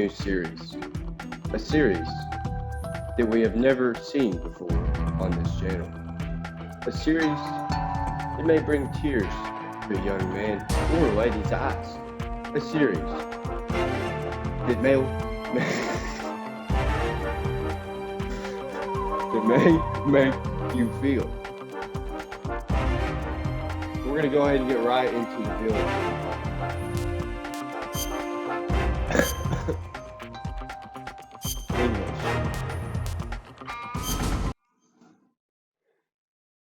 new series. A series that we have never seen before on this channel. A series that may bring tears to a young man or lady's eyes. A series that may make you feel. We're gonna go ahead and get right into the build.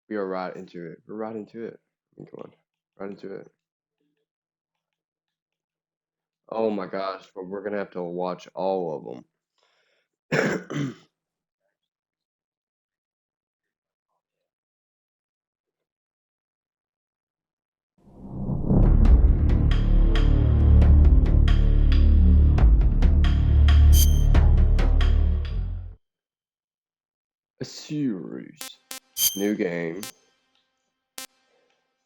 We are right into it. We're right into it. Come on, right into it. Oh my gosh, but we're gonna have to watch all of them. A series. New game.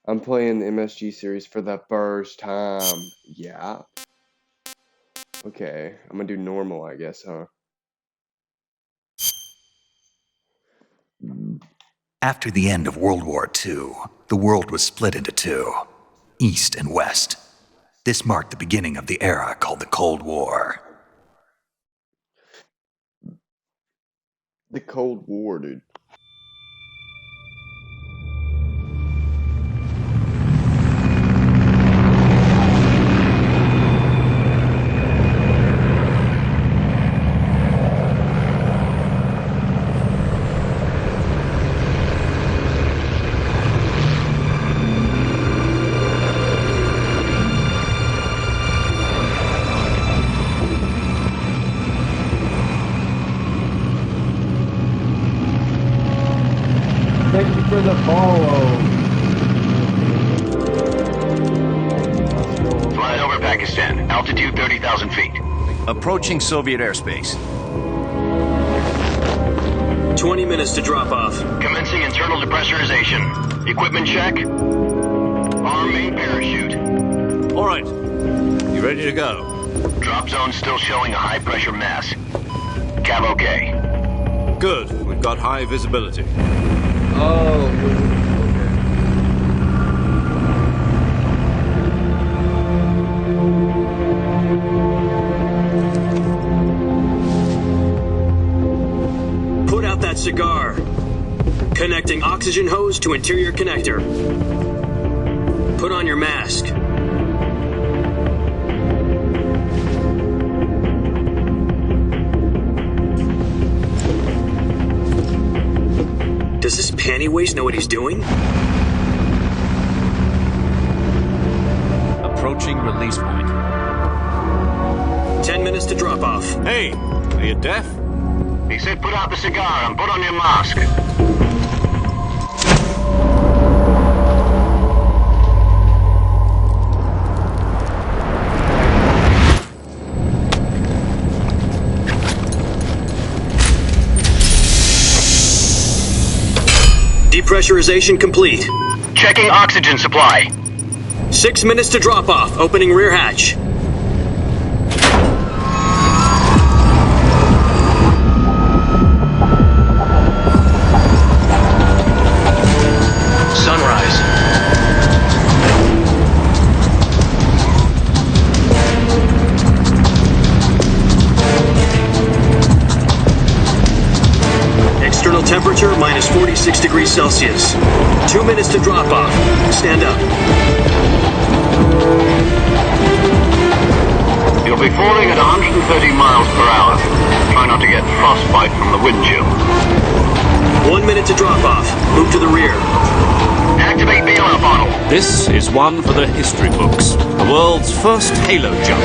I'm playing the MSG series for the first time. Yeah. Okay, I'm gonna do normal, I guess, huh? After the end of World War II, the world was split into two, East and West. This marked the beginning of the era called the Cold War. The Cold War, dude. Thank you for the follow. Flying over Pakistan, altitude 30,000 feet. Approaching Soviet airspace. 20 minutes to drop off. Commencing internal depressurization. Equipment check. Arm main parachute. All right. You ready to go? Drop zone still showing a high pressure mass. Cav okay. Good. We've got high visibility. Oh, Put out that cigar. Connecting oxygen hose to interior connector. Put on your mask. Does this pantywaist know what he's doing? Approaching release point. 10 minutes to drop off. Hey, are you deaf? He said put out the cigar and put on your mask. Depressurization complete. Checking oxygen supply. 6 minutes to drop off. Opening rear hatch. Sunrise. External temperature minus 46 degrees Celsius. 2 minutes to drop off. Stand up. You'll be falling at 130 miles per hour. Try not to get frostbite from the wind chill. 1 minute to drop off. Move to the rear. Activate bailout bottle. This is one for the history books. The world's first halo jump.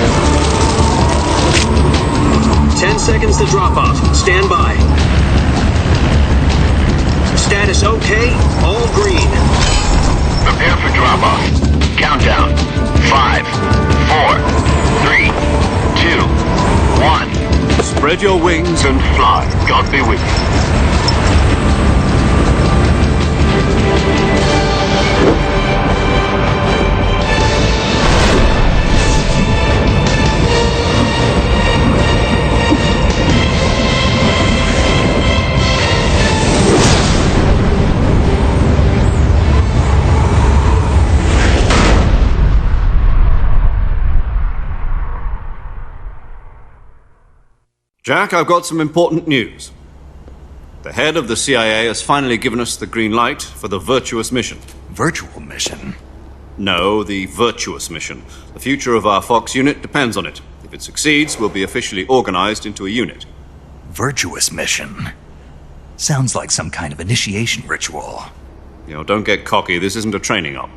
10 seconds to drop off. Stand by. Status okay. All green. Prepare for drop-off. Countdown. 5, 4, 3, 2, 1. Spread your wings And fly. God be with you. Jack, I've got some important news. The head of the CIA has finally given us the green light for the Virtuous mission. Virtual mission? No, the Virtuous mission. The future of our Fox unit depends on it. If it succeeds, we'll be officially organized into a unit. Virtuous mission? Sounds like some kind of initiation ritual. Don't get cocky. This isn't a training op.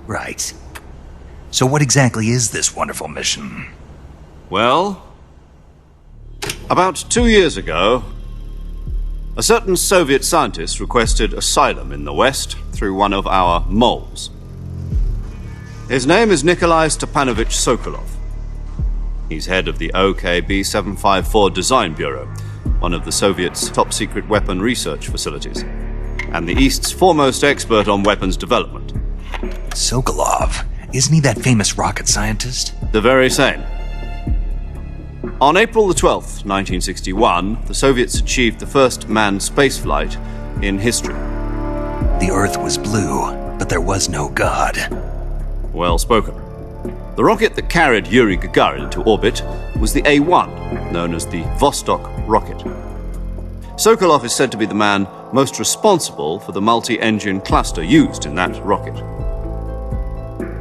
Right. So what exactly is this wonderful mission? Well, about 2 years ago, a certain Soviet scientist requested asylum in the West through one of our moles. His name is Nikolai Stepanovich Sokolov. He's head of the OKB 754 Design Bureau, one of the Soviets' top-secret weapon research facilities, and the East's foremost expert on weapons development. Sokolov? Isn't he that famous rocket scientist? The very same. On April the 12th, 1961, the Soviets achieved the first manned spaceflight in history. The Earth was blue, but there was no God. Well spoken. The rocket that carried Yuri Gagarin to orbit was the A-1, known as the Vostok rocket. Sokolov is said to be the man most responsible for the multi-engine cluster used in that rocket.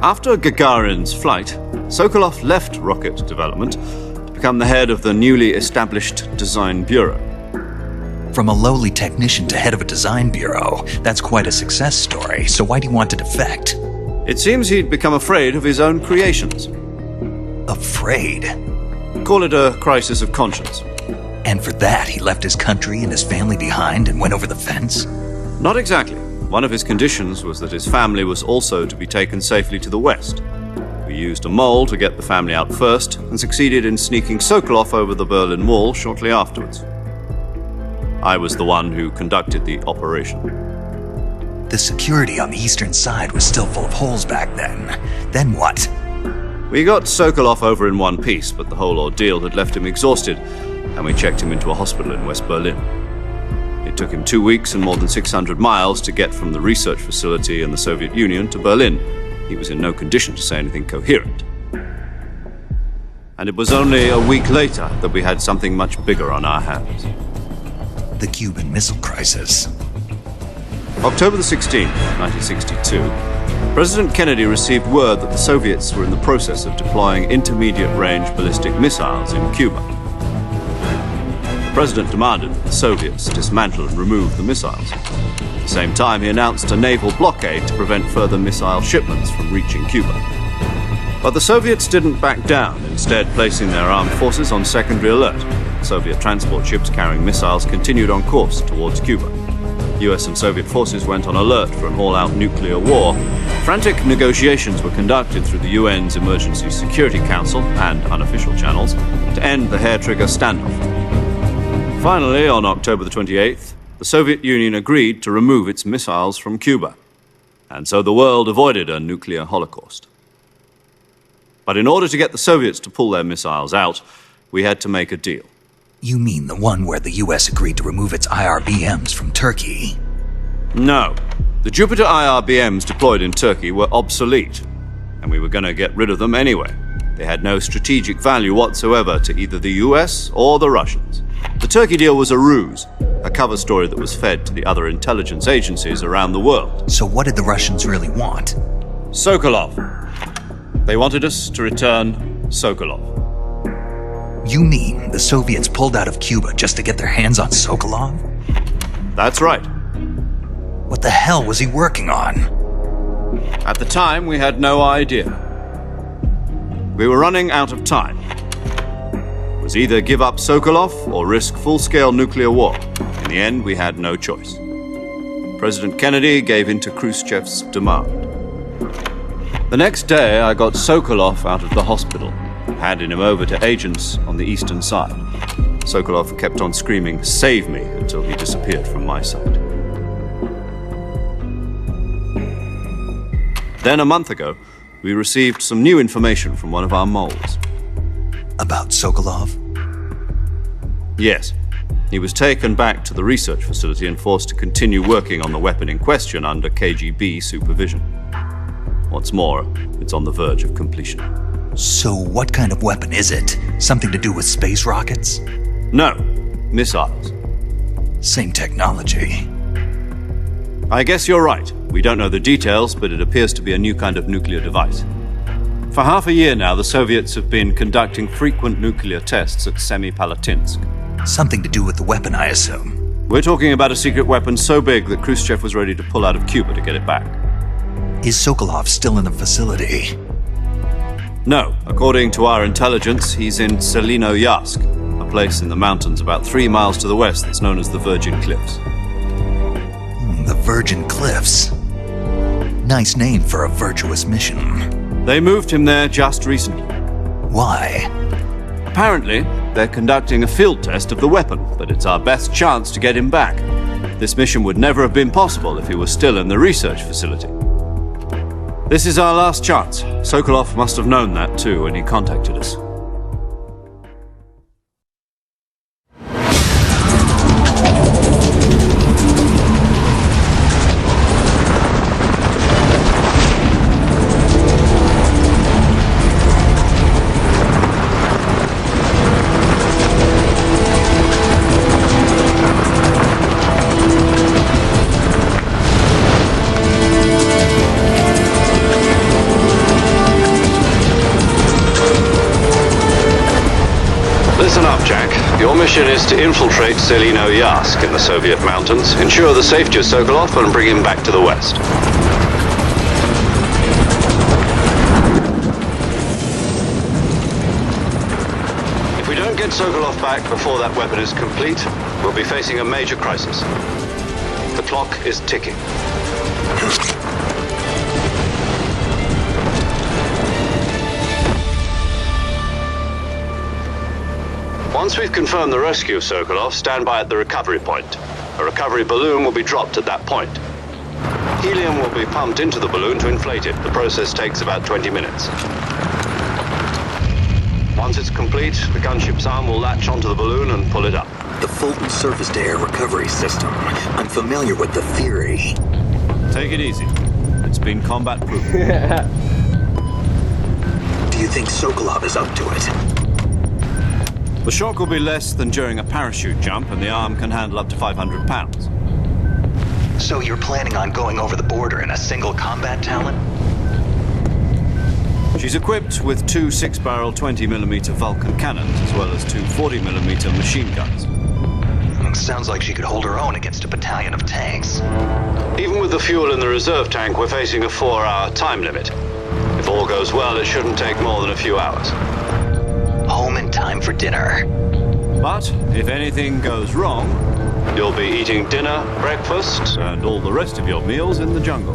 After Gagarin's flight, Sokolov left rocket development to become the head of the newly established Design Bureau. From a lowly technician to head of a design bureau, that's quite a success story, so why do you want to defect? It seems he'd become afraid of his own creations. Afraid? Call it a crisis of conscience. And for that, he left his country and his family behind and went over the fence? Not exactly. One of his conditions was that his family was also to be taken safely to the West. We used a mole to get the family out first and succeeded in sneaking Sokolov over the Berlin Wall shortly afterwards. I was the one who conducted the operation. The security on the eastern side was still full of holes back then. Then what? We got Sokolov over in one piece, but the whole ordeal had left him exhausted, and we checked him into a hospital in West Berlin. It took him 2 weeks and more than 600 miles to get from the research facility in the Soviet Union to Berlin. He was in no condition to say anything coherent. And it was only a week later that we had something much bigger on our hands. The Cuban Missile Crisis. October the 16th, 1962, President Kennedy received word that the Soviets were in the process of deploying intermediate-range ballistic missiles in Cuba. The President demanded that the Soviets dismantle and remove the missiles. At the same time, he announced a naval blockade to prevent further missile shipments from reaching Cuba. But the Soviets didn't back down, instead placing their armed forces on secondary alert. Soviet transport ships carrying missiles continued on course towards Cuba. US and Soviet forces went on alert for an all-out nuclear war. Frantic negotiations were conducted through the UN's Emergency Security Council and unofficial channels to end the hair-trigger standoff. Finally, on October the 28th, the Soviet Union agreed to remove its missiles from Cuba, and so the world avoided a nuclear holocaust. But in order to get the Soviets to pull their missiles out, we had to make a deal. You mean the one where the US agreed to remove its IRBMs from Turkey? No. The Jupiter IRBMs deployed in Turkey were obsolete, and we were going to get rid of them anyway. They had no strategic value whatsoever to either the US or the Russians. The Turkey deal was a ruse, a cover story that was fed to the other intelligence agencies around the world. So what did the Russians really want? Sokolov. They wanted us to return Sokolov. You mean the Soviets pulled out of Cuba just to get their hands on Sokolov? That's right. What the hell was he working on? At the time, we had no idea. We were running out of time. It was either give up Sokolov or risk full-scale nuclear war. In the end, we had no choice. President Kennedy gave in to Khrushchev's demand. The next day, I got Sokolov out of the hospital, handing him over to agents on the eastern side. Sokolov kept on screaming, "Save me," until he disappeared from my sight. Then a month ago, we received some new information from one of our moles. About Sokolov? Yes. He was taken back to the research facility and forced to continue working on the weapon in question under KGB supervision. What's more, it's on the verge of completion. So what kind of weapon is it? Something to do with space rockets? No, missiles. Same technology. I guess you're right. We don't know the details, but it appears to be a new kind of nuclear device. For half a year now, the Soviets have been conducting frequent nuclear tests at Semipalatinsk. Something to do with the weapon, I assume. We're talking about a secret weapon so big that Khrushchev was ready to pull out of Cuba to get it back. Is Sokolov still in the facility? No, according to our intelligence, he's in Selinoyarsk, a place in the mountains about 3 miles to the west that's known as the Virgin Cliffs. The Virgin Cliffs. Nice name for a virtuous mission. They moved him there just recently. Why? Apparently, they're conducting a field test of the weapon, but it's our best chance to get him back. This mission would never have been possible if he was still in the research facility. This is our last chance. Sokolov must have known that too when he contacted us. Listen up, Jack. Your mission is to infiltrate Selinoyarsk in the Soviet mountains, ensure the safety of Sokolov, and bring him back to the west. If we don't get Sokolov back before that weapon is complete, we'll be facing a major crisis. The clock is ticking. Once we've confirmed the rescue of Sokolov, stand by at the recovery point. A recovery balloon will be dropped at that point. Helium will be pumped into the balloon to inflate it. The process takes about 20 minutes. Once it's complete, the gunship's arm will latch onto the balloon and pull it up. The Fulton surface-to-air recovery system. I'm familiar with the theory. Take it easy. It's been combat-proven. Do you think Sokolov is up to it? The shock will be less than during a parachute jump, and the arm can handle up to 500 pounds. So you're planning on going over the border in a single combat Talon? She's equipped with 2 6-barrel 20mm Vulcan cannons, as well as 2 40mm machine guns. Sounds like she could hold her own against a battalion of tanks. Even with the fuel in the reserve tank, we're facing a 4-hour time limit. If all goes well, it shouldn't take more than a few hours. Home in time for dinner. But if anything goes wrong, you'll be eating dinner, breakfast, and all the rest of your meals in the jungle.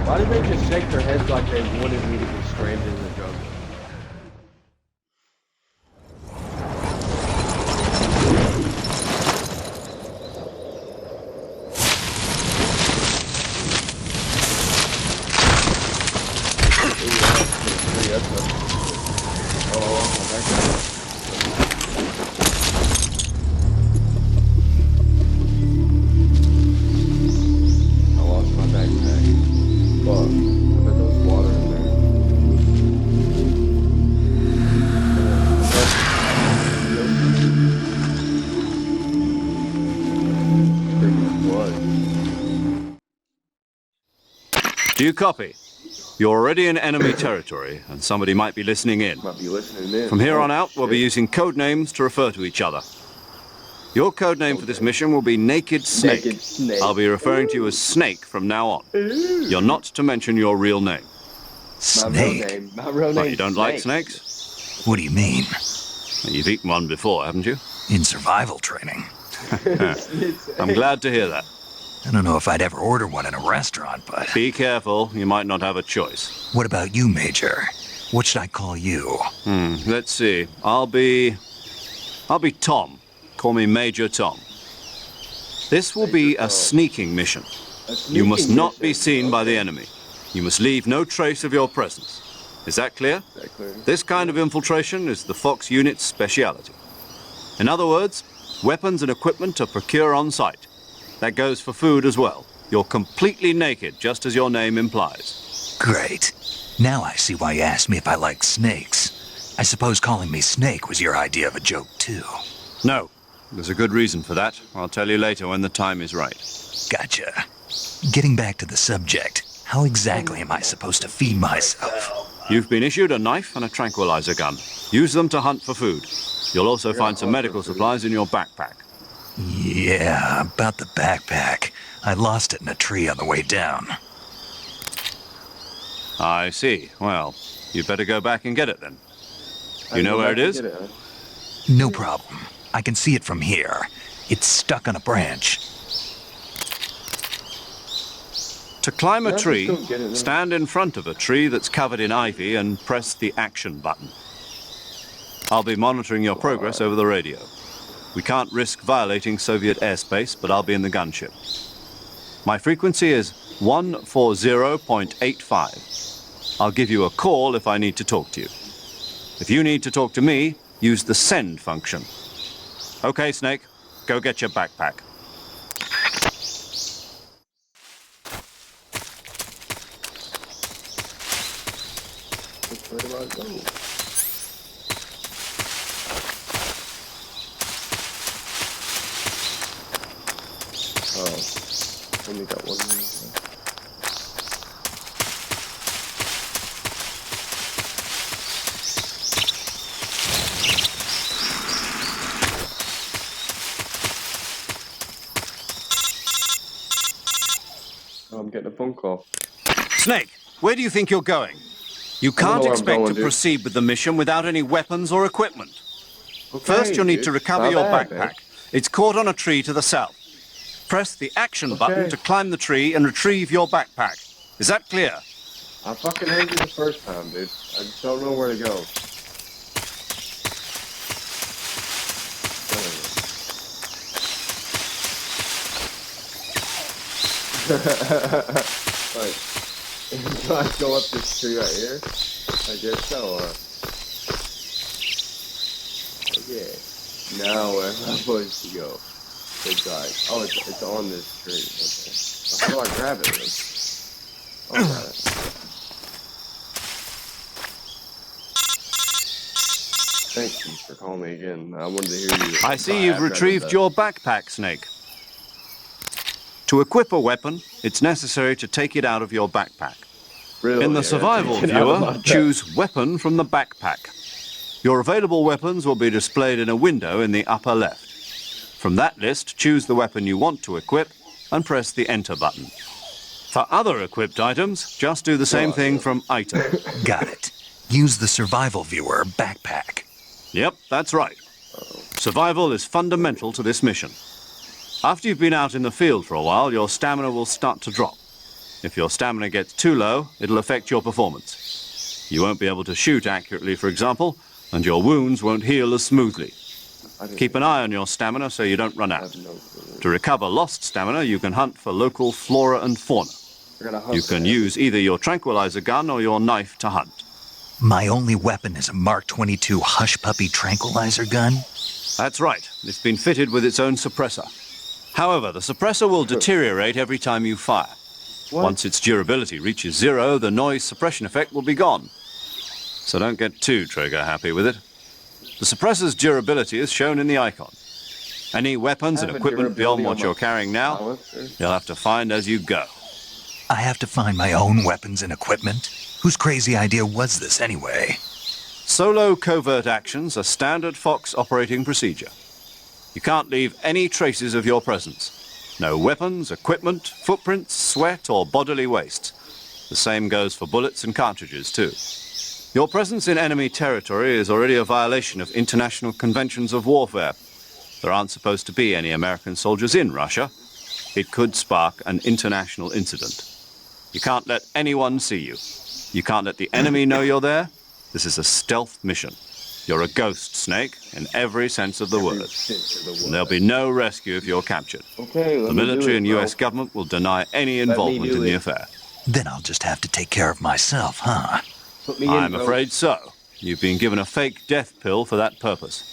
Why did they just shake their heads like they wanted me to be stranded in the jungle? Do you copy? You're already in enemy territory, and somebody might be listening in. Might be listening in. From here on out, we'll be using code names to refer to each other. Your code name for this mission will be Naked Snake. Naked Snake. I'll be referring to you as Snake from now on. You're not to mention your real name. Snake? My real name. What, you don't like snakes? What do you mean? You've eaten one before, haven't you? In survival training. I'm glad to hear that. I don't know if I'd ever order one in a restaurant, but... Be careful, you might not have a choice. What about you, Major? What should I call you? Let's see. I'll be Tom. Call me Major Tom. This will be a sneaking mission. You must not be seen by the enemy. You must leave no trace of your presence. Is that clear? This kind of infiltration is the Fox unit's speciality. In other words, weapons and equipment are procured on site. That goes for food as well. You're completely naked, just as your name implies. Great. Now I see why you asked me if I like snakes. I suppose calling me Snake was your idea of a joke, too. No, there's a good reason for that. I'll tell you later when the time is right. Gotcha. Getting back to the subject, how exactly am I supposed to feed myself? You've been issued a knife and a tranquilizer gun. Use them to hunt for food. You'll also find some medical supplies in your backpack. Yeah, about the backpack. I lost it in a tree on the way down. I see. Well, you'd better go back and get it then. You know where it is? No problem. I can see it from here. It's stuck on a branch. To climb a Yeah, I can tree, still get it then. stand in front of a tree that's covered in ivy and press the action button. I'll be monitoring your progress over the radio. We can't risk violating Soviet airspace, but I'll be in the gunship. My frequency is 140.85. I'll give you a call if I need to talk to you. If you need to talk to me, use the send function. Okay, Snake, go get your backpack. Where do I go? Oh, only got one. Oh, I'm getting a phone call. Snake, where do you think you're going? You I don't know can't where I'm expect going, to dude. proceed with the mission without any weapons or equipment. Okay, First, you'll need dude. to recover Not your bad, backpack. man. It's caught on a tree to the south. Press the action button Okay. to climb the tree and retrieve your backpack. Is that clear? I fucking heard you the first time, dude. I just don't know where to go. Like, do I go up this tree right here? I guess so, yeah. Now where am I supposed to go? Good guys. Oh, it's on this tree. Okay. How do I grab it? Then? Oh, got it. Thank you for calling me again. I wanted to hear you. I see you've retrieved your backpack, Snake. To equip a weapon, it's necessary to take it out of your backpack. Really? In the Yeah, survival take it out viewer, like that. choose Weapon from the backpack. Your available weapons will be displayed in a window in the upper left. From that list, choose the weapon you want to equip and press the Enter button. For other equipped items, just do the same thing from Item. Got it. Use the survival viewer backpack. Yep, that's right. Survival is fundamental to this mission. After you've been out in the field for a while, your stamina will start to drop. If your stamina gets too low, it'll affect your performance. You won't be able to shoot accurately, for example, and your wounds won't heal as smoothly. Keep an eye on your stamina so you don't run out. To recover lost stamina, you can hunt for local flora and fauna. You can use either your tranquilizer gun or your knife to hunt. My only weapon is a Mark 22 Hush Puppy tranquilizer gun? That's right. It's been fitted with its own suppressor. However, the suppressor will deteriorate every time you fire. Once its durability reaches 0, the noise suppression effect will be gone. So don't get too trigger happy with it. The suppressor's durability is shown in the icon. Any weapons and I have a equipment beyond durability what on my you're carrying now, silencer. you'll have to find as you go. I have to find my own weapons and equipment? Whose crazy idea was this anyway? Solo covert actions are standard Fox operating procedure. You can't leave any traces of your presence. No weapons, equipment, footprints, sweat, or bodily waste. The same goes for bullets and cartridges, too. Your presence in enemy territory is already a violation of international conventions of warfare. There aren't supposed to be any American soldiers in Russia. It could spark an international incident. You can't let anyone see you. You can't let the enemy know you're there. This is a stealth mission. You're a ghost, Snake, in every sense of the word. And there'll be no rescue if you're captured. Okay, let The me do military it, and bro. US government will deny any me involvement do in the it. affair. Then I'll just have to take care of myself, huh? Put me in, I'm bro. afraid so. You've been given a fake death pill for that purpose.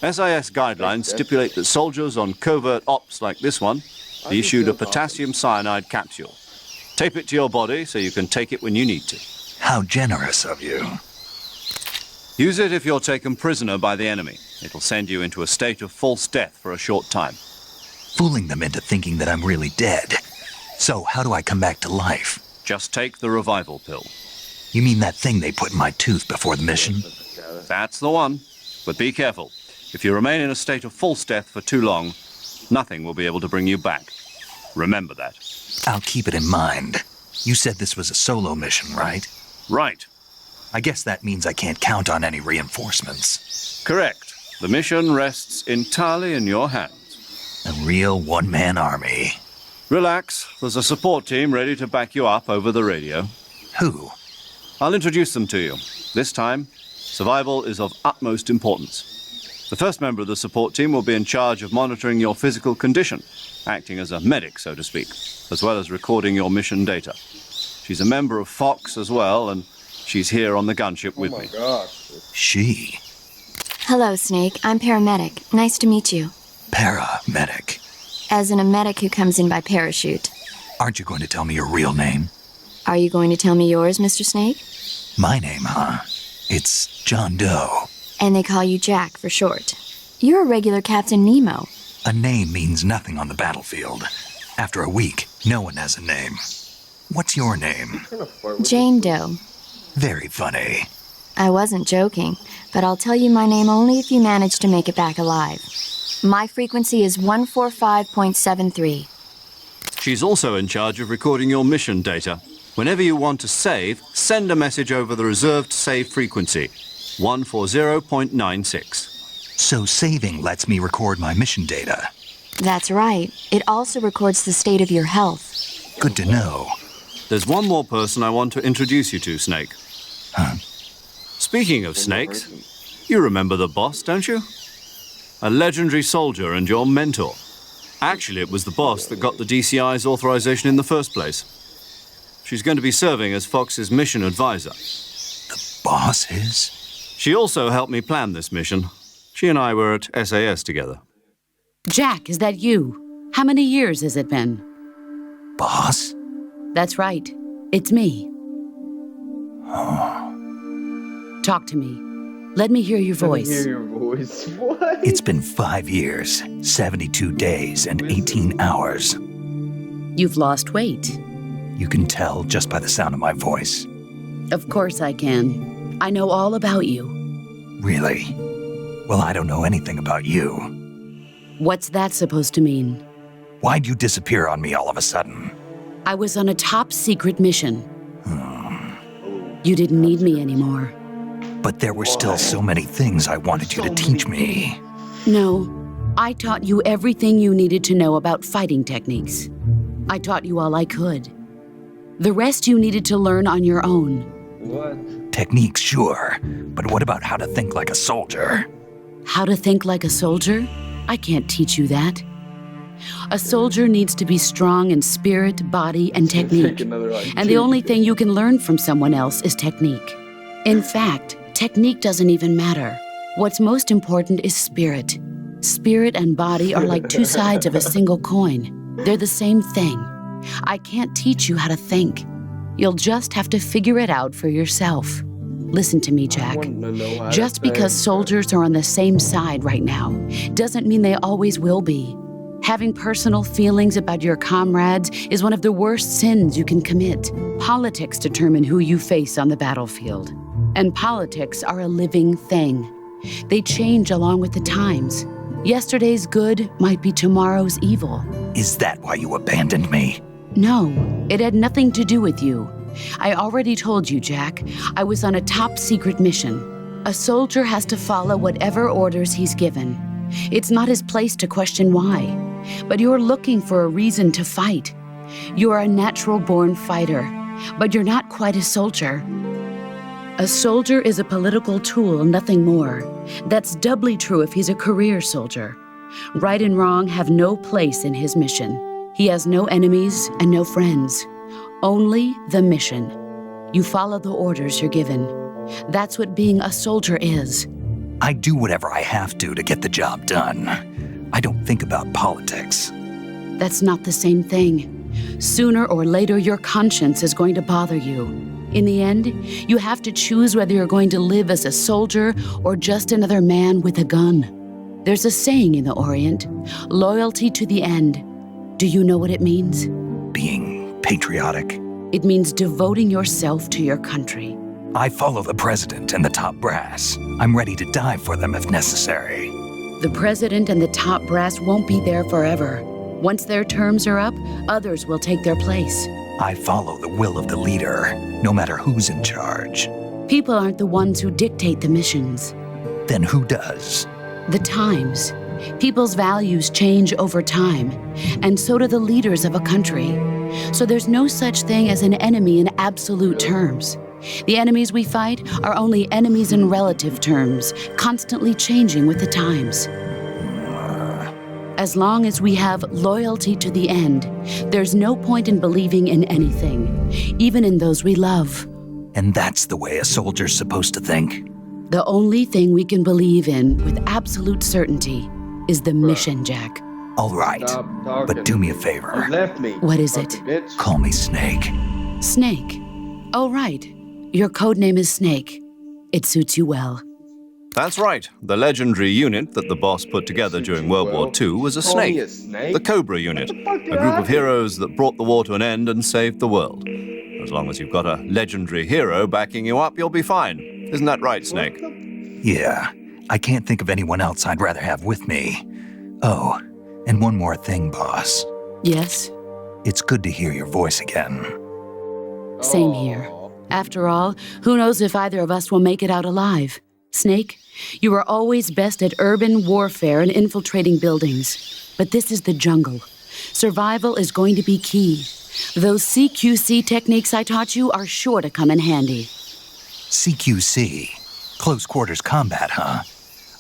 SIS guidelines stipulate that soldiers on covert ops like this one be issued a potassium cyanide capsule. Tape it to your body so you can take it when you need to. How generous of you. Use it if you're taken prisoner by the enemy. It'll send you into a state of false death for a short time. Fooling them into thinking that I'm really dead. So, how do I come back to life? Just take the revival pill. You mean that thing they put in my tooth before the mission? That's the one. But be careful. If you remain in a state of false death for too long, nothing will be able to bring you back. Remember that. I'll keep it in mind. You said this was a solo mission, right? Right. I guess that means I can't count on any reinforcements. Correct. The mission rests entirely in your hands. A real one-man army. Relax. There's a support team ready to back you up over the radio. Who? I'll introduce them to you. This time, survival is of utmost importance. The first member of the support team will be in charge of monitoring your physical condition, acting as a medic, so to speak, as well as recording your mission data. She's a member of Fox as well, and she's here on the gunship with me. Gosh. She. Hello, Snake. I'm paramedic. Nice to meet you. Paramedic. As in a medic who comes in by parachute. Aren't you going to tell me your real name? Are you going to tell me yours, Mr. Snake? My name, huh? It's John Doe. And they call you Jack for short. You're a regular Captain Nemo. A name means nothing on the battlefield. After a week, no one has a name. What's your name? Jane Doe. Very funny. I wasn't joking, but I'll tell you my name only if you manage to make it back alive. My frequency is 145.73. She's also in charge of recording your mission data. Whenever you want to save, send a message over the reserved save frequency, 140.96. So saving lets me record my mission data. That's right. It also records the state of your health. Good to know. There's one more person I want to introduce you to, Snake. Huh? Speaking of snakes, you remember the boss, don't you? A legendary soldier and your mentor. Actually, it was the boss that got the DCI's authorization in the first place. She's going to be serving as Fox's mission advisor. Boss is? She also helped me plan this mission. She and I were at SAS together. Jack, is that you? How many years has it been? Boss? That's right. It's me. Talk to me. Let me hear your voice. Hear your voice. What? It's been 5 years, 72 days, and 18 hours. You've lost weight. You can tell just by the sound of my voice. Of course I can. I know all about you. Really? Well, I don't know anything about you. What's that supposed to mean? Why'd you disappear on me all of a sudden? I was on a top secret mission. You didn't need me anymore. But there were still so many things I wanted you to teach me. No, I taught you everything you needed to know about fighting techniques. I taught you all I could. The rest you needed to learn on your own. What? Techniques, sure. But what about how to think like a soldier? How to think like a soldier? I can't teach you that. A soldier needs to be strong in spirit, body, and technique. And the only thing you can learn from someone else is technique. In fact, technique doesn't even matter. What's most important is spirit. Spirit and body are like two sides of a single coin. They're the same thing. I can't teach you how to think. You'll just have to figure it out for yourself. Listen to me, Jack. Just because soldiers are on the same side right now doesn't mean they always will be. Having personal feelings about your comrades is one of the worst sins you can commit. Politics determine who you face on the battlefield. And politics are a living thing. They change along with the times. Yesterday's good might be tomorrow's evil. Is that why you abandoned me? No, it had nothing to do with you. I already told you, Jack. I was on a top secret mission. A soldier has to follow whatever orders he's given. It's not his place to question why. But you're looking for a reason to fight. You're a natural-born fighter, but you're not quite a soldier. A soldier is a political tool, nothing more. That's doubly true if he's a career soldier. Right and wrong have no place in his mission. He has no enemies and no friends. Only the mission. You follow the orders you're given. That's what being a soldier is. I do whatever I have to get the job done. I don't think about politics. That's not the same thing. Sooner or later, your conscience is going to bother you. In the end, you have to choose whether you're going to live as a soldier or just another man with a gun. There's a saying in the Orient, loyalty to the end. Do you know what it means? Being patriotic. It means devoting yourself to your country. I follow the president and the top brass. I'm ready to die for them if necessary. The president and the top brass won't be there forever. Once their terms are up, others will take their place. I follow the will of the leader, no matter who's in charge. People aren't the ones who dictate the missions. Then who does? The times. People's values change over time, and so do the leaders of a country. So there's no such thing as an enemy in absolute terms. The enemies we fight are only enemies in relative terms, constantly changing with the times. As long as we have loyalty to the end, there's no point in believing in anything, even in those we love. And that's the way a soldier's supposed to think? The only thing we can believe in with absolute certainty is the mission, Jack. All right, but do me a favor. What is it? Call me Snake. Snake. Oh, right. Your code name is Snake. It suits you well. That's right. The legendary unit that the boss put together during World War II was a snake. The Cobra unit. A group of heroes that brought the war to an end and saved the world. As long as you've got a legendary hero backing you up, you'll be fine. Isn't that right, Snake? Yeah. I can't think of anyone else I'd rather have with me. Oh, and one more thing, boss. Yes? It's good to hear your voice again. Same here. After all, who knows if either of us will make it out alive? Snake, you are always best at urban warfare and infiltrating buildings. But this is the jungle. Survival is going to be key. Those CQC techniques I taught you are sure to come in handy. CQC? Close quarters combat, huh?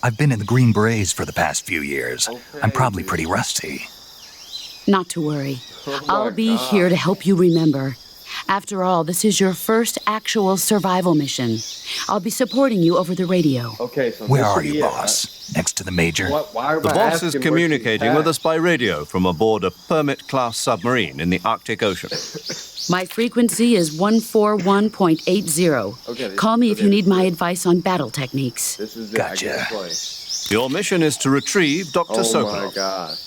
I've been in the Green Berets for the past few years. I'm probably pretty rusty. Not to worry. I'll be here to help you remember. After all, this is your first actual survival mission. I'll be supporting you over the radio. Okay, so where are you, boss? Next to the major? The boss is communicating with us by radio from aboard a Permit-class submarine in the Arctic Ocean. My frequency is 141.80. Okay, call me if you need my advice on battle techniques. This is it. Gotcha. Your mission is to retrieve Dr. Sokolov. Oh my god.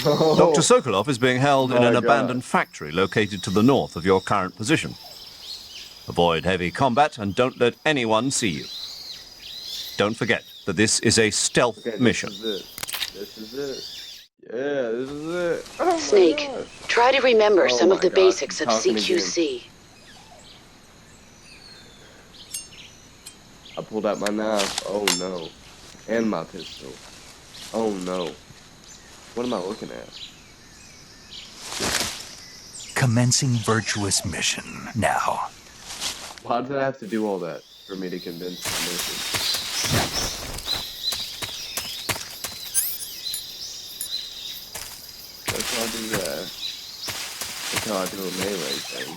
Dr. Sokolov is being held in an abandoned factory located to the north of your current position. Avoid heavy combat and don't let anyone see you. Don't forget that this is a stealth mission. This is it. Yeah, this is it. Oh Snake, try to remember some of the God, basics of talking CQC. I pulled out my knife. Oh no. And my pistol. Oh no. What am I looking at? Commencing virtuous mission now. Why did I have to do all that for me to convince the mission? That's how I do that. That's how I do a melee thing.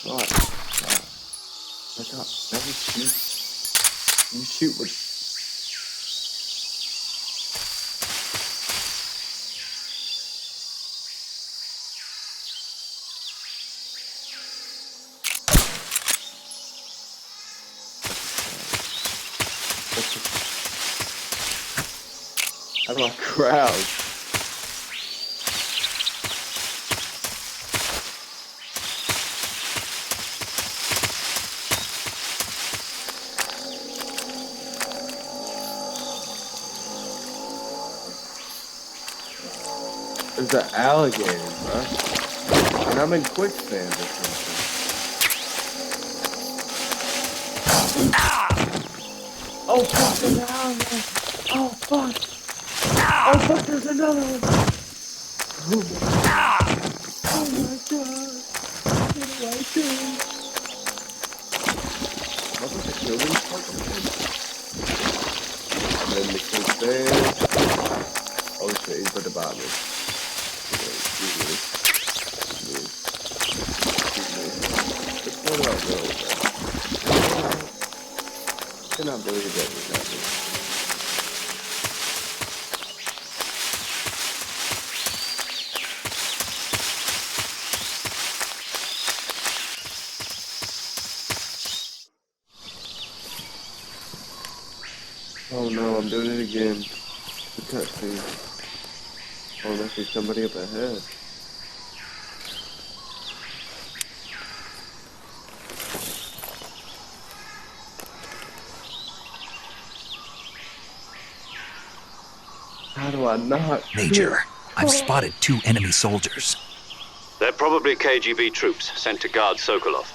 God. That's how. That was shoot. You shoot with. How do I crouch? There's an alligator, bro. And I'm in quicksand or something. Oh fuck, there's an alligator! Oh fuck! Oh fuck, there's another one! Oh my god! Oh my god! What do I do? Am I supposed to kill these fucking things? I'm in the quicksand. Oh shit, he's at the bottom. I cannot believe that was happening. Oh no, I'm doing it again. The cutscene. Oh, I see somebody up ahead. How do I not? Major, I've spotted 2 enemy soldiers. They're probably KGB troops sent to guard Sokolov.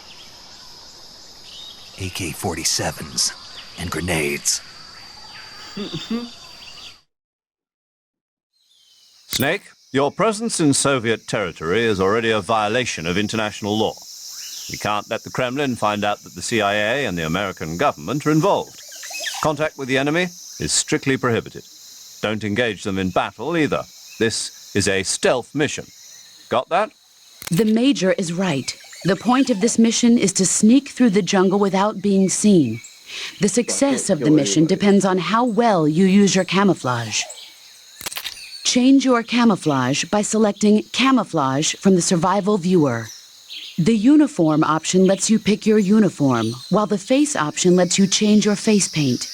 AK-47s and grenades. Snake, your presence in Soviet territory is already a violation of international law. We can't let the Kremlin find out that the CIA and the American government are involved. Contact with the enemy is strictly prohibited. Don't engage them in battle either. This is a stealth mission. Got that? The Major is right. The point of this mission is to sneak through the jungle without being seen. The success of the mission depends on how well you use your camouflage. Change your camouflage by selecting Camouflage from the Survival Viewer. The Uniform option lets you pick your uniform, while the Face option lets you change your face paint.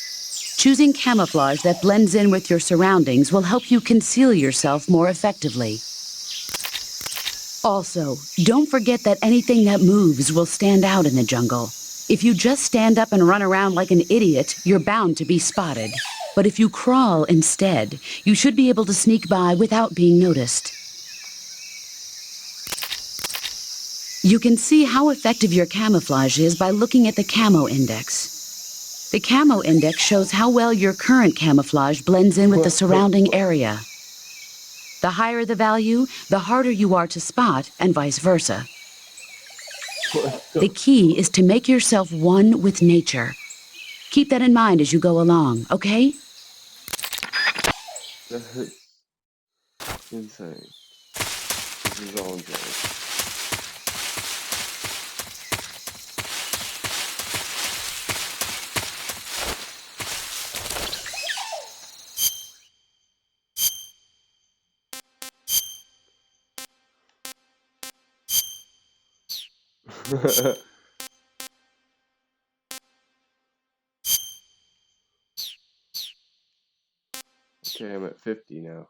Choosing camouflage that blends in with your surroundings will help you conceal yourself more effectively. Also, don't forget that anything that moves will stand out in the jungle. If you just stand up and run around like an idiot, you're bound to be spotted. But if you crawl instead, you should be able to sneak by without being noticed. You can see how effective your camouflage is by looking at the Camo Index. The Camo Index shows how well your current camouflage blends in with the surrounding area. The higher the value, the harder you are to spot, and vice versa. The key is to make yourself one with nature. Keep that in mind as you go along, okay? That's insane. This is all insane. Okay, I'm at 50 now.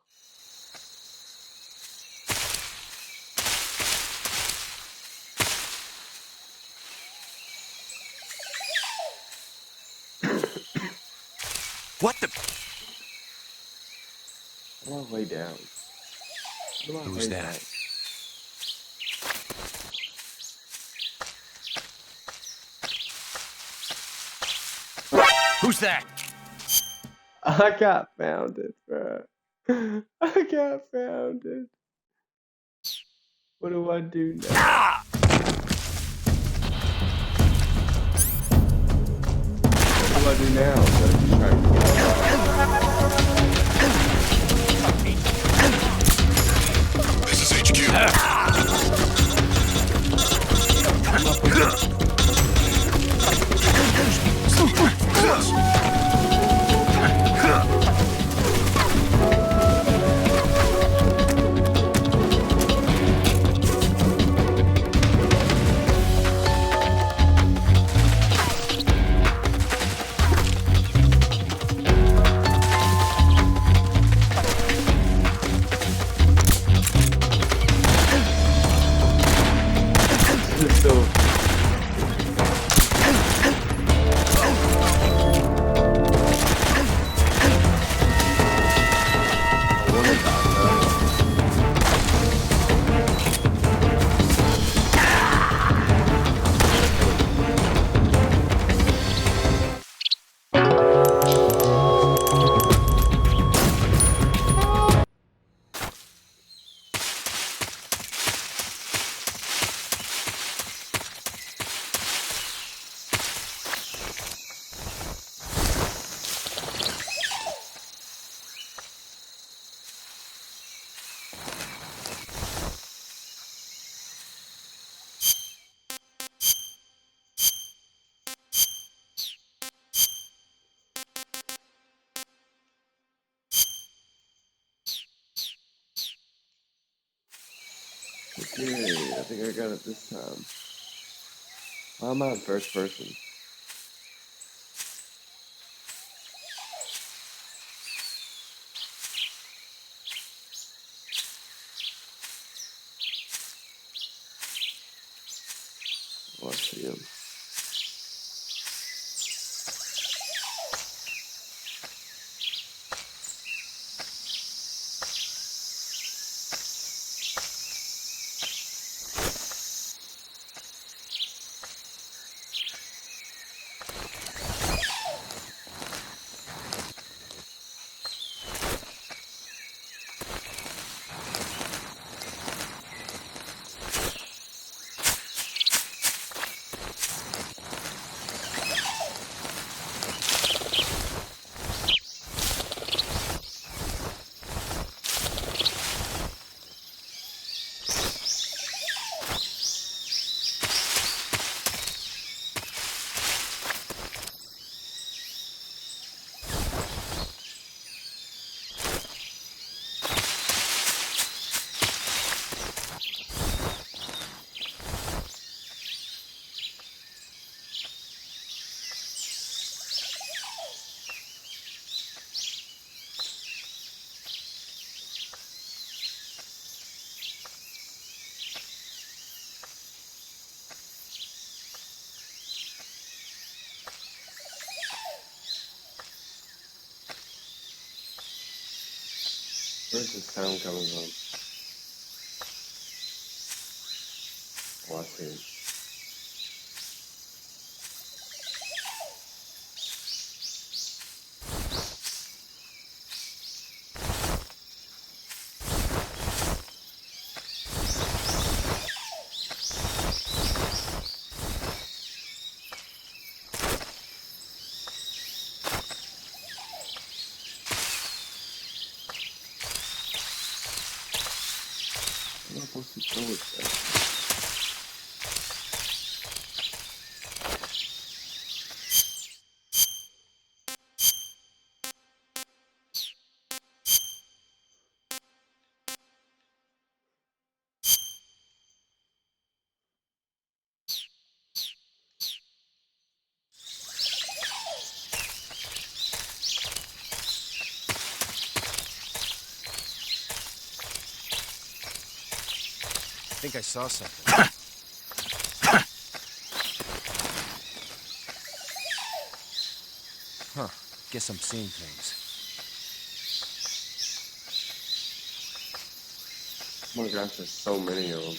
What the? How do I lay down? How do I Who's lay that? down? Who's that? I got founded, bro. I got founded. What do I do now? Ah! What do I do now? So I just try to This is HQ. Okay, I think I got it this time. Why am I in first person? I see him. Where's this sound coming from? Oh, I see it. I'm not supposed to throw it there. I think I saw something. Huh. Guess I'm seeing things. Oh my gosh, there's so many of them.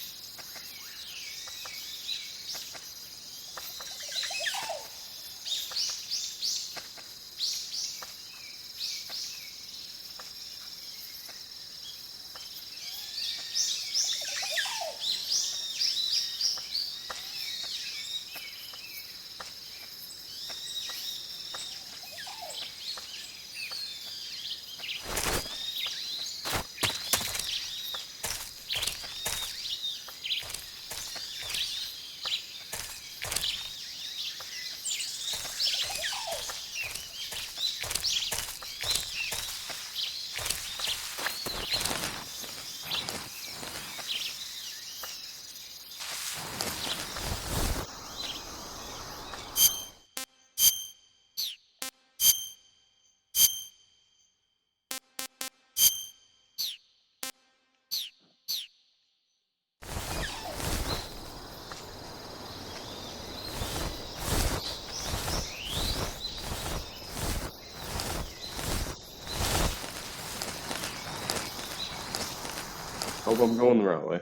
Hope I'm going the right way.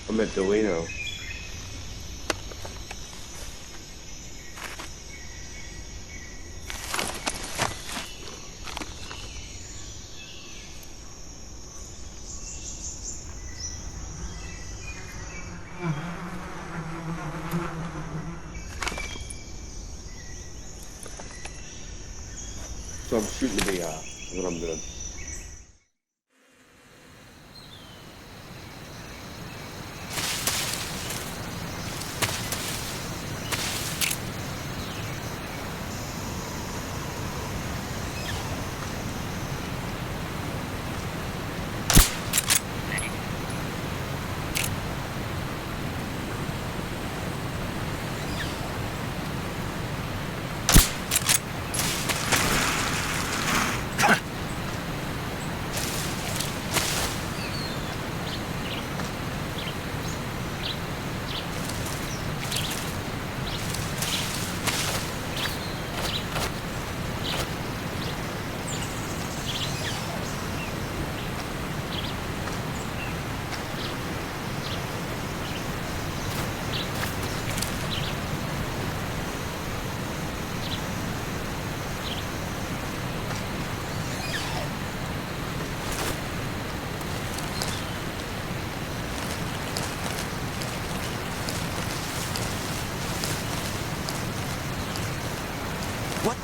I'm at Delino. So I'm shooting the big eye. That's what I'm doing.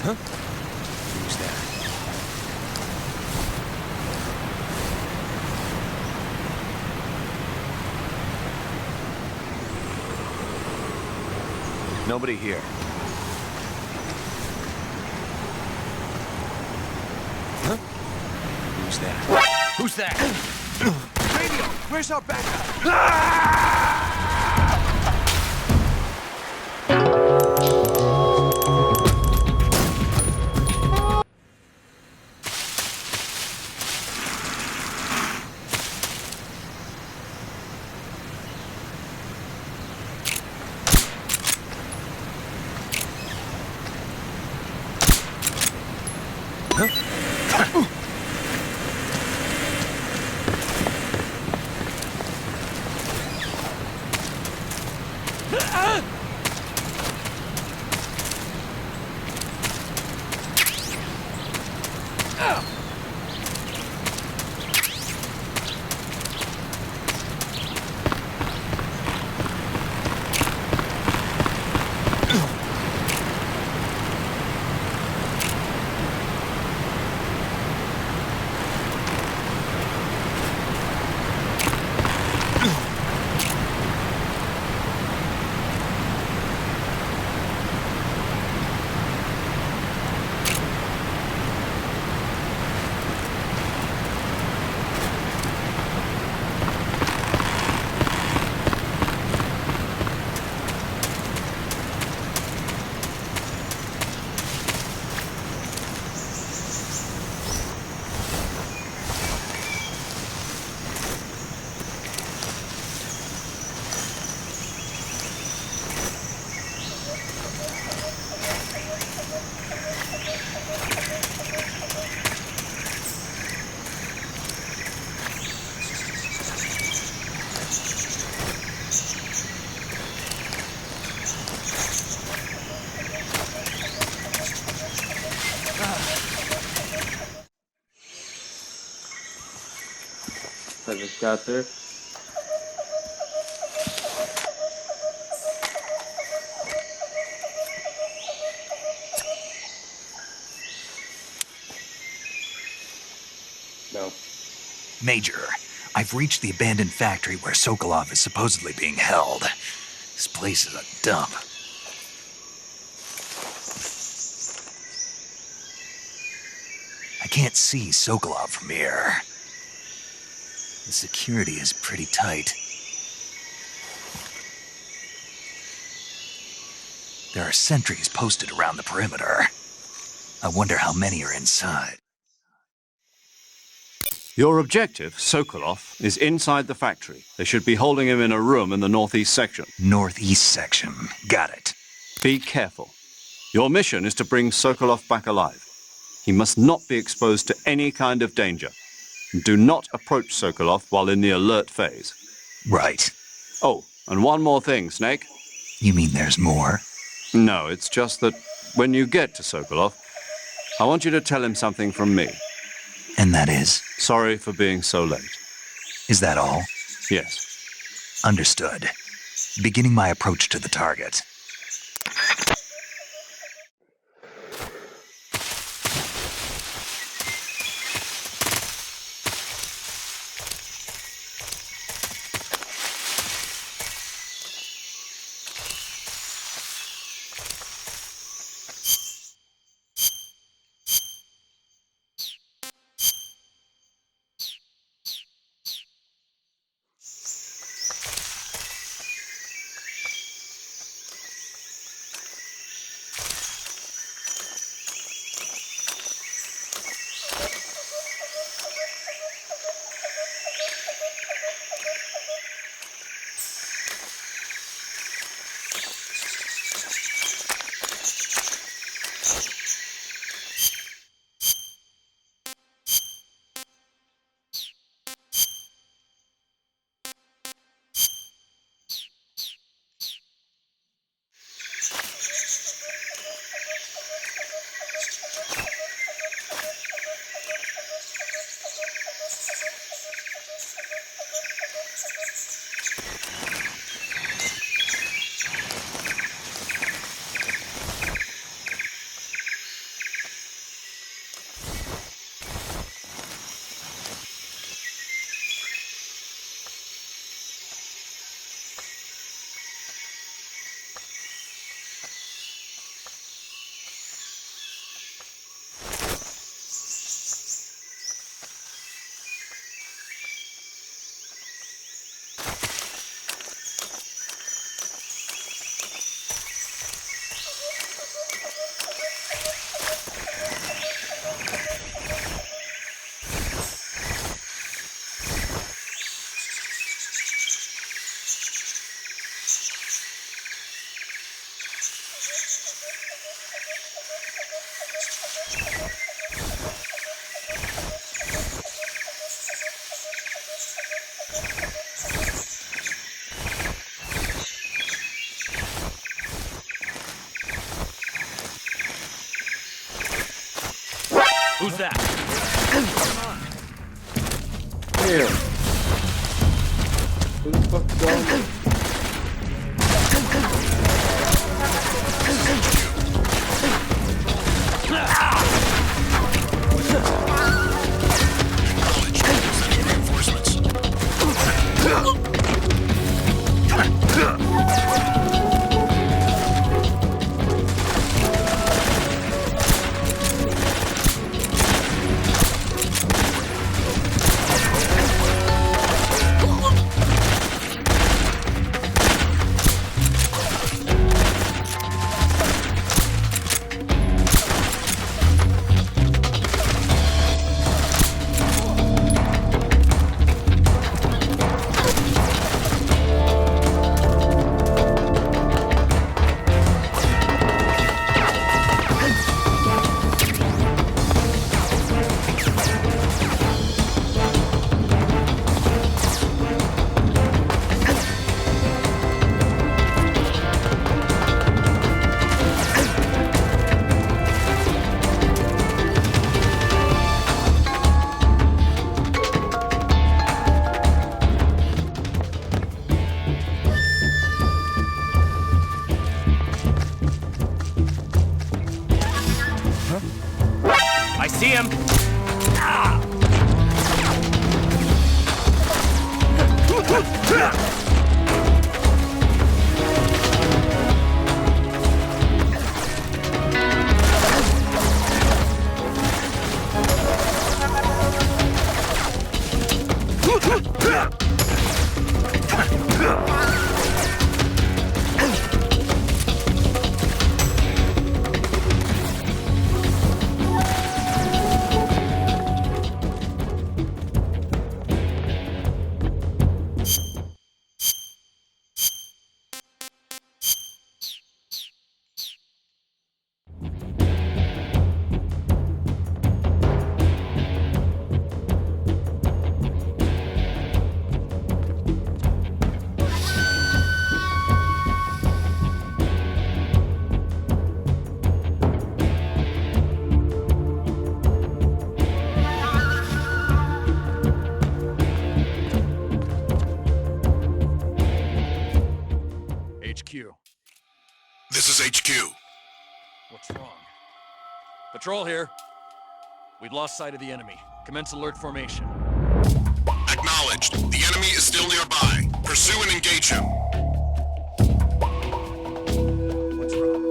Who's that? Nobody here. Huh? Who's that? Who's that? Radio! Where's our backup? I just got there. No. Major, I've reached the abandoned factory where Sokolov is supposedly being held. This place is a dump. I can't see Sokolov from here. The security is pretty tight. There are sentries posted around the perimeter. I wonder how many are inside. Your objective, Sokolov, is inside the factory. They should be holding him in a room in the northeast section. Northeast section. Got it. Be careful. Your mission is to bring Sokolov back alive. He must not be exposed to any kind of danger. Do not approach Sokolov while in the alert phase. Right. Oh, and one more thing, Snake. You mean there's more? No, it's just that when you get to Sokolov, I want you to tell him something from me. And that is? Sorry for being so late. Is that all? Yes. Understood. Beginning my approach to the target. Damn. Who the fuck's going on? I see him! HQ. This is HQ. What's wrong? Patrol here. We've lost sight of the enemy. Commence alert formation. Acknowledged. The enemy is still nearby. Pursue and engage him. What's wrong?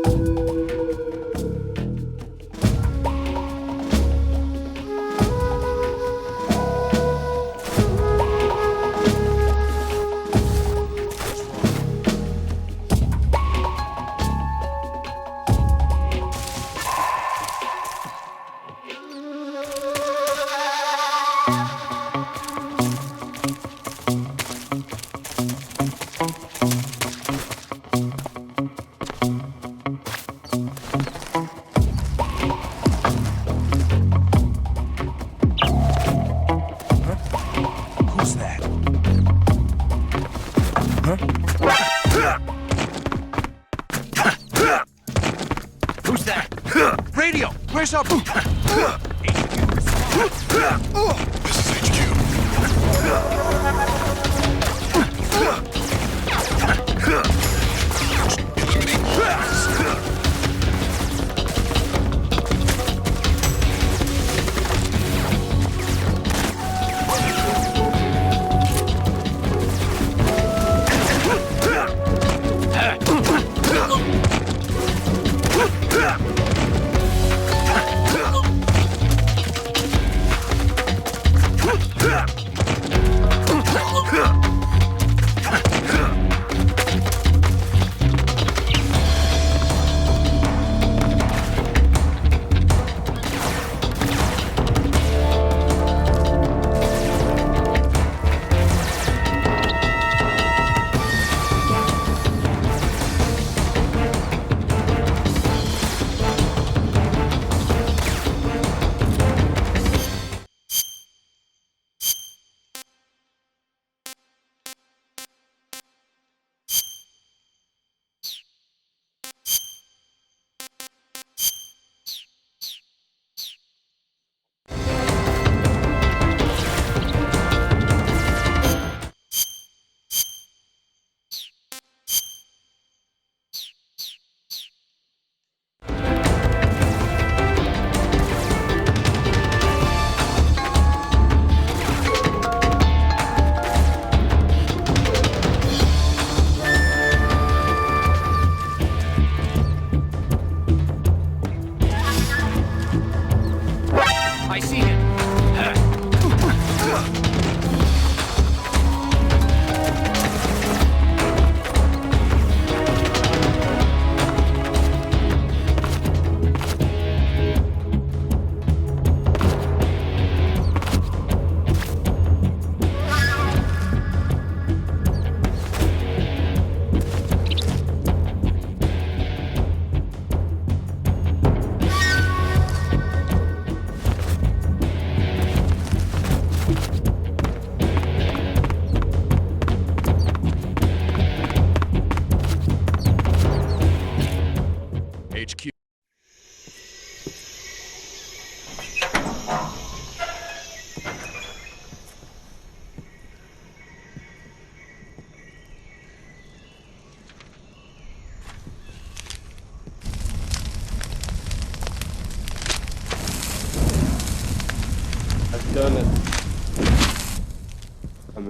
Who's that? Who's that? Radio! Where's our boot? This is HQ. Eliminate all enemies.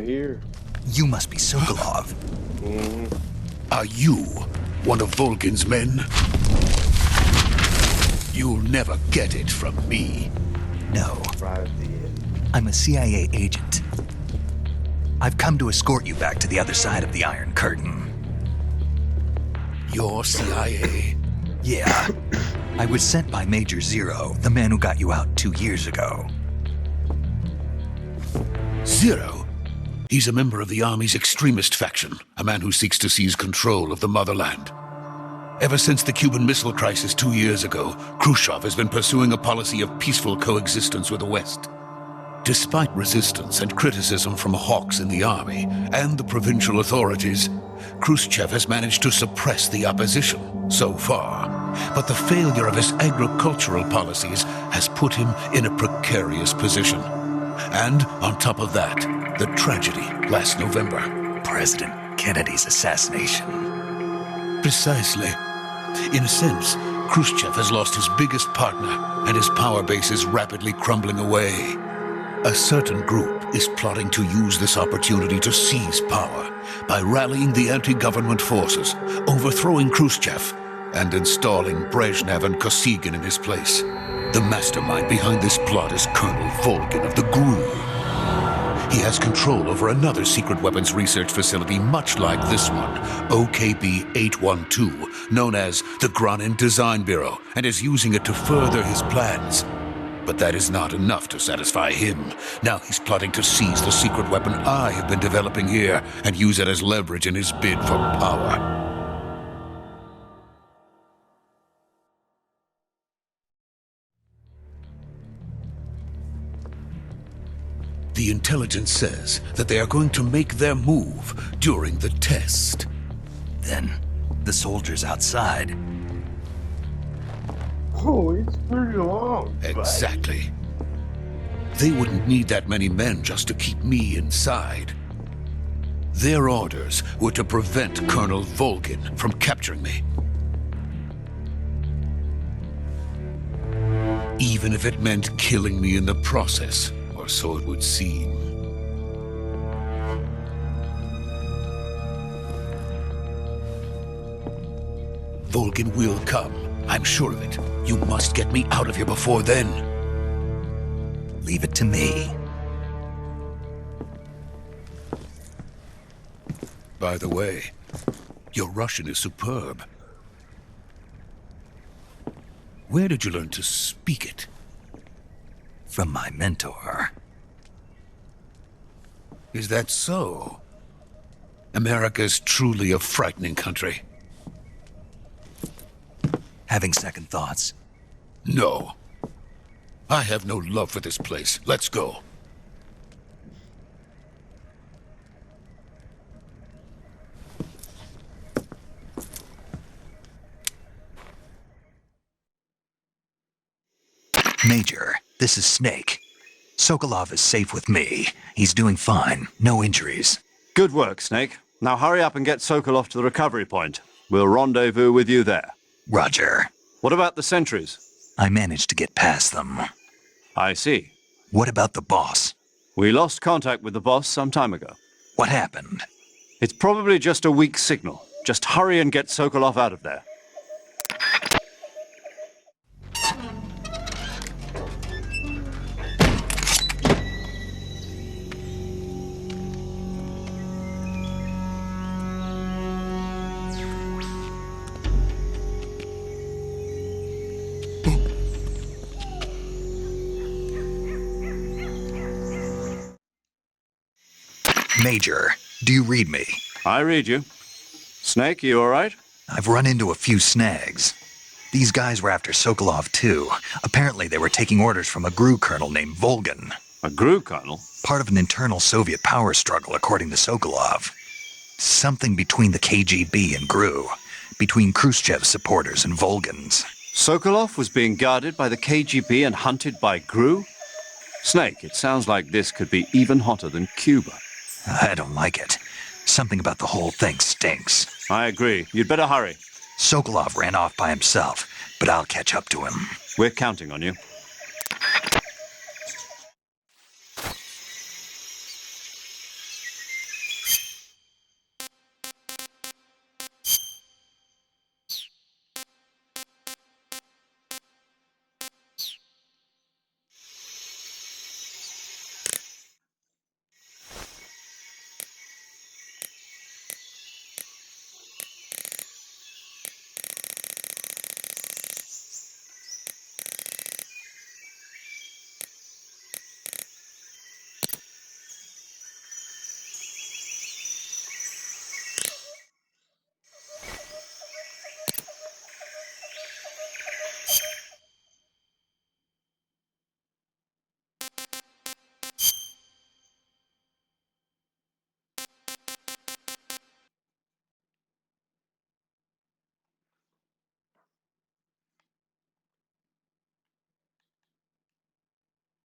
here. You must be Sokolov. Are you one of Volgin's men? You'll never get it from me. No. I'm a CIA agent. I've come to escort you back to the other side of the Iron Curtain. You're CIA? Yeah. I was sent by Major Zero, the man who got you out 2 years ago. Zero? He's a member of the Army's extremist faction, a man who seeks to seize control of the motherland. Ever since the Cuban Missile Crisis 2 years ago, Khrushchev has been pursuing a policy of peaceful coexistence with the West. Despite resistance and criticism from hawks in the army and the provincial authorities, Khrushchev has managed to suppress the opposition so far. But the failure of his agricultural policies has put him in a precarious position. And on top of that, the tragedy last November. President Kennedy's assassination. Precisely. In a sense, Khrushchev has lost his biggest partner, and his power base is rapidly crumbling away. A certain group is plotting to use this opportunity to seize power by rallying the anti-government forces, overthrowing Khrushchev, and installing Brezhnev and Kosygin in his place. The mastermind behind this plot is Colonel Volgin of the GRU. He has control over another secret weapons research facility much like this one, OKB-812, known as the Granin Design Bureau, and is using it to further his plans. But that is not enough to satisfy him. Now he's plotting to seize the secret weapon I have been developing here and use it as leverage in his bid for power. The intelligence says that they are going to make their move during the test. Then, the soldiers outside. Oh, it's pretty long. Exactly. They wouldn't need that many men just to keep me inside. Their orders were to prevent Colonel Volgin from capturing me. Even if it meant killing me in the process, or so it would seem. Volgin will come. I'm sure of it. You must get me out of here before then. Leave it to me. By the way, your Russian is superb. Where did you learn to speak it? From my mentor. Is that so? America's truly a frightening country. Having second thoughts? No. I have no love for this place. Let's go. Major, this is Snake. Sokolov is safe with me. He's doing fine. No injuries. Good work, Snake. Now hurry up and get Sokolov to the recovery point. We'll rendezvous with you there. Roger. What about the sentries? I managed to get past them. I see. What about the boss? We lost contact with the boss some time ago. What happened? It's probably just a weak signal. Just hurry and get Sokolov out of there. Major, do you read me? I read you. Snake, you all right? I've run into a few snags. These guys were after Sokolov too. Apparently they were taking orders from a GRU colonel named Volgin. A GRU colonel? Part of an internal Soviet power struggle, according to Sokolov. Something between the KGB and GRU. Between Khrushchev's supporters and Volgin's. Sokolov was being guarded by the KGB and hunted by GRU? Snake, it sounds like this could be even hotter than Cuba. I don't like it. Something about the whole thing stinks. I agree. You'd better hurry. Sokolov ran off by himself, but I'll catch up to him. We're counting on you.